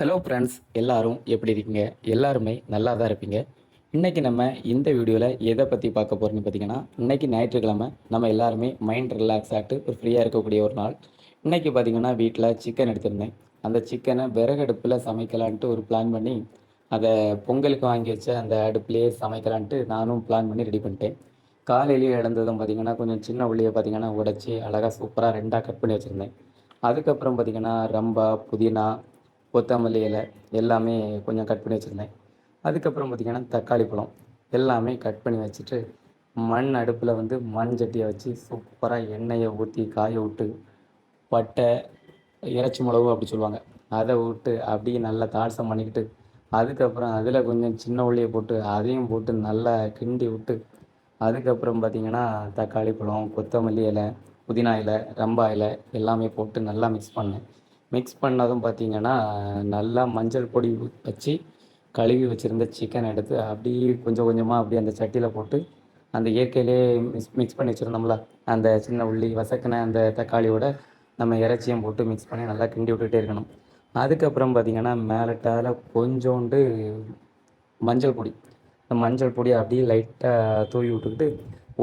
Hello friends, எல்லாரும் எப்படி இருக்கீங்க? எல்லாருமே நல்லா தான் இருப்பீங்க. இன்னைக்கு நம்ம இந்த வீடியோவில் எதை பற்றி பார்க்க போகிறோம்னு பார்த்தீங்கன்னா, இன்னைக்கு ஞாயிற்றுக்கிழமை நம்ம எல்லாருமே மைண்ட் ரிலாக்ஸ் ஆகிட்டு ஒரு ஃப்ரீயாக இருக்கக்கூடிய ஒரு நாள். இன்னைக்கு பார்த்தீங்கன்னா வீட்டில் சிக்கன் எடுத்திருந்தேன். அந்த சிக்கனை விறகடுப்பில் சமைக்கலான்ட்டு ஒரு பிளான் பண்ணி, அதை பொங்கலுக்கு வாங்கி வச்ச அந்த அடுப்புலேயே சமைக்கலான்ட்டு நானும் பிளான் பண்ணி ரெடி பண்ணிட்டேன். காலையிலேயே எழுந்ததும் பார்த்தீங்கன்னா, கொஞ்சம் சின்ன உள்ளியை பார்த்தீங்கன்னா உடைச்சி அழகாக சூப்பராக 2ஆ கட் பண்ணி வச்சுருந்தேன். அதுக்கப்புறம் பார்த்தீங்கன்னா, ரம்பா, புதினா, கொத்தமல்லி இலை எல்லாமே கொஞ்சம் கட் பண்ணி வச்சுருந்தேன். அதுக்கப்புறம் பார்த்திங்கன்னா, தக்காளி பழம் எல்லாமே கட் பண்ணி வச்சுட்டு, மண் அடுப்பில் வந்து மண் சட்டியை வச்சு சூப்பராக எண்ணெயை ஊற்றி காய விட்டு, பட்டை, இறைச்சி மிளகு அப்படி சொல்லுவாங்க. அதை விட்டு அப்படியே நல்லா தாளசம் பண்ணிக்கிட்டு, அதுக்கப்புறம் அதில் கொஞ்சம் சின்ன உள்ளியை போட்டு அதையும் போட்டு நல்லா கிண்டி விட்டு, அதுக்கப்புறம் பார்த்திங்கன்னா, தக்காளி பழம், கொத்தமல்லி இலை, புதினா இலை, ரம்பா இலை எல்லாமே போட்டு நல்லா மிக்ஸ் பண்ணேன். மிக்ஸ் பண்ணதும் பார்த்திங்கன்னா, நல்லா மஞ்சள் பொடி வச்சு கழுவி வச்சுருந்த சிக்கன் எடுத்து அப்படியே கொஞ்சம் கொஞ்சமாக அப்படியே அந்த சட்டியில் போட்டு, அந்த இயற்கையிலே மிக்ஸ் பண்ணி வச்சுருந்தோம்ல, அந்த சின்ன உள்ளி வசக்கின அந்த தக்காளியோட நம்ம இறைச்சியும் போட்டு மிக்ஸ் பண்ணி நல்லா கிண்டி விட்டுக்கிட்டே இருக்கணும். அதுக்கப்புறம் பார்த்திங்கன்னா, மேலட்டால கொஞ்சோண்டு மஞ்சள் பொடி. இந்த மஞ்சள் பொடி அப்படியே லைட்டாக தூவி விட்டுக்கிட்டு,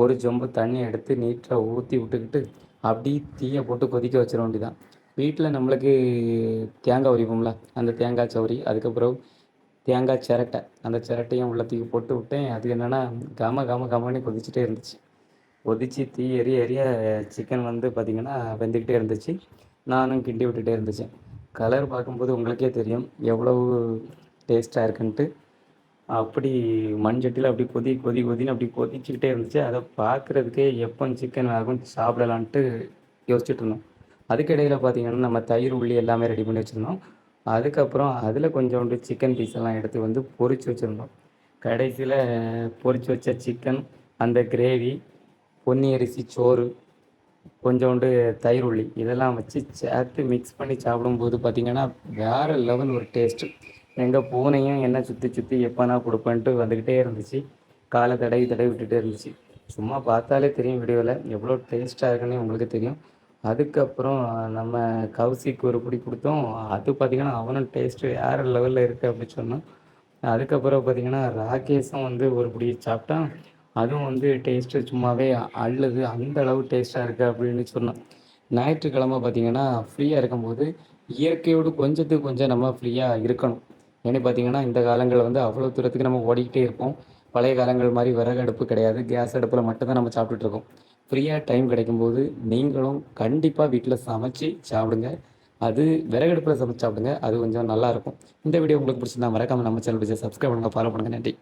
ஒரு சொம்பு தண்ணி எடுத்து நீட்டா ஊற்றி விட்டுக்கிட்டு, அப்படியே தீய போட்டு கொதிக்க வச்சிட வேண்டியதான். வீட்டில் நம்மளுக்கு தேங்காய் உரிப்போம்ல, அந்த தேங்காய் சவரி, அதுக்கப்புறம் தேங்காய் சிரட்டை, அந்த சிரட்டையும் உள்ள தூக்கி போட்டு விட்டேன். அது என்னென்னா கம கம கமன்னு கொதிச்சுட்டே இருந்துச்சு. கொதிச்சு தீ எரிய எரிய சிக்கன் வந்து பார்த்திங்கன்னா வெந்துக்கிட்டே இருந்துச்சு. நானும் கிண்டி விட்டுட்டே இருந்துச்சேன். கலர் பார்க்கும்போது உங்களுக்கே தெரியும் எவ்வளவு டேஸ்ட்டாக இருக்குன்ட்டு. அப்படி மண் சட்டியில் அப்படி கொதி கொதி கொதின்னு அப்படி கொதிச்சுக்கிட்டே இருந்துச்சு. அதை பார்க்குறதுக்கே எப்போ சிக்கன் வேகும் சாப்பிடலான்ட்டு யோசிச்சுட்டு இருந்தோம். அதுக்கிடையில் பார்த்திங்கன்னா, நம்ம தயிர், உள்ளி எல்லாமே ரெடி பண்ணி வச்சுருந்தோம். அதுக்கப்புறம் அதில் கொஞ்சோண்டு சிக்கன் பீஸ் எல்லாம் எடுத்து வந்து பொரிச்சு வச்சுருந்தோம். கடைசியில் பொரிச்சு வச்ச சிக்கன், அந்த கிரேவி, பொன்னி அரிசி சோறு, கொஞ்சோண்டு தயிர், உள்ளி இதெல்லாம் வச்சு சேர்த்து மிக்ஸ் பண்ணி சாப்பிடும்போது பார்த்திங்கன்னா, வேறு லெவல் ஒரு டேஸ்ட்டு. எங்கள் பூனையும் என்ன சுற்றி சுற்றி எப்போனா கொடுப்பேன்ட்டு வந்துக்கிட்டே இருந்துச்சு. காலை தடவி தடவி விட்டுட்டே இருந்துச்சு. சும்மா பார்த்தாலே தெரியும் வீடியோவில் எவ்வளோ டேஸ்ட்டாக இருக்குன்னு உங்களுக்கு தெரியும். அதுக்கப்புறம் நம்ம கௌசிக்கு ஒரு பிடி கொடுத்தோம். அது பார்த்திங்கன்னா, அவனும் டேஸ்ட்டு வேறு லெவலில் இருக்குது அப்படின்னு சொன்னான். அதுக்கப்புறம் பார்த்திங்கன்னா, ராகேஷும் வந்து ஒரு பிடி சாப்பிட்டான். அதுவும் வந்து டேஸ்ட்டு சும்மாவே அள்ளுது, அந்த அளவு டேஸ்ட்டாக இருக்குது அப்படின்னு சொன்னான். ஞாயிற்றுக்கிழமை பார்த்திங்கன்னா, ஃப்ரீயாக இருக்கும்போது இயற்கையோடு கொஞ்சத்துக்கு கொஞ்சம் நம்ம ஃப்ரீயாக இருக்கணும். ஏன்னு பார்த்தீங்கன்னா, இந்த காலங்கள்ல வந்து அவ்வளோ தூரத்துக்கு நம்ம ஓடிக்கிட்டே இருப்போம். பழைய காலங்கள் மாரி விறகு அடுப்பு கிடையாது. கேஸ் அடுப்பில் மட்டும் தான் நம்ம சாப்பிட்டுட்டு இருக்கோம். ஃப்ரீயாக டைம் கிடைக்கும்போது நீங்களும் கண்டிப்பாக வீட்டில் சமைச்சு சாப்பிடுங்க. அது விறகு அடுப்பில் சமைச்சு சாப்பிடுங்க. அது கொஞ்சம் நல்லாயிருக்கும். இந்த வீடியோ உங்களுக்கு பிடிச்சிருந்தா மறக்காம நம்ம சேனல் சப்ஸ்கிரைப் பண்ணுங்க, ஃபாலோ பண்ணுங்க. நன்றி.